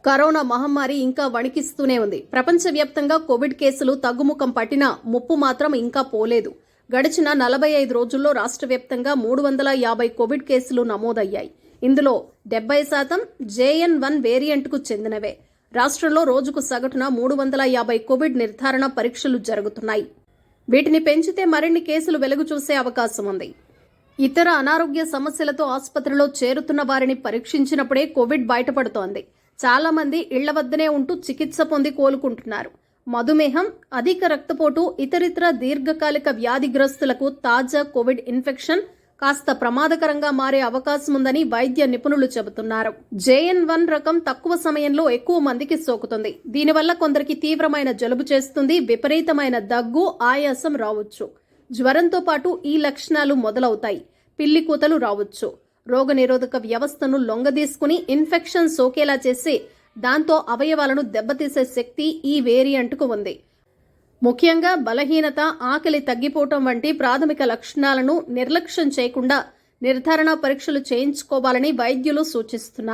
Corona మహమ్మారి ఇంకా వణికిస్తూనే ఉంది. ప్రపంచవ్యాప్తంగా కోవిడ్ కేసులు తగ్గుముఖం పట్టినా ముప్పు మాత్రం ఇంకా పోలేదు. గడిచిన 45 రోజుల్లో రాష్ట్ర వ్యాప్తంగా 350 కోవిడ్ కేసులు నమోదయ్యాయి. ఇందులో 70% JN1 వేరియంట్కు చెందినవే. రాష్ట్రంలో రోజుకు సగటున 350 కోవిడ్ నిర్ధారణ పరీక్షలు జరుగుతున్నాయి. వీటిని పెంచితే మరిన్ని కేసులు వెలుగు చూసే అవకాశం ఉంది. ఇతర అనారోగ్య సమస్యలతో ఆసుపత్రిలో చేరుతున్న వారిని పరీక్షించినప్పుడే కోవిడ్ బయటపడుతోంది. చాలా మంది ఇళ్ల వద్దనే ఉంటూ చికిత్స పొంది కోలుకుంటున్నారు. మధుమేహం, అధిక రక్తపోటు, ఇతరితర దీర్ఘకాలిక వ్యాధిగ్రస్తులకు తాజా కోవిడ్ ఇన్ఫెక్షన్ కాస్త ప్రమాదకరంగా మారే అవకాశం ఉందని వైద్య నిపుణులు చెబుతున్నారు. JN1 రకం తక్కువ సమయంలో ఎక్కువ మందికి సోకుతుంది. దీనివల్ల కొందరికి తీవ్రమైన జలుబు చేస్తుంది, విపరీతమైన దగ్గు, ఆయాసం రావచ్చు. జ్వరంతో పాటు ఈ లక్షణాలు మొదలవుతాయి. పిల్లి కూతలు రావచ్చు. రోగనిరోధక వ్యవస్థను లొంగదీసుకుని ఇన్ఫెక్షన్ సోకేలా చేసి దాంతో అవయవాలను దెబ్బతీసే శక్తి ఈ వేరియంట్కు ఉంది. ముఖ్యంగా బలహీనత, ఆకలి తగ్గిపోవటం వంటి ప్రాథమిక లక్షణాలను నిర్లక్ష్యం చేయకుండా నిర్ధారణ పరీక్షలు చేయించుకోవాలని వైద్యులు సూచిస్తున్నారు.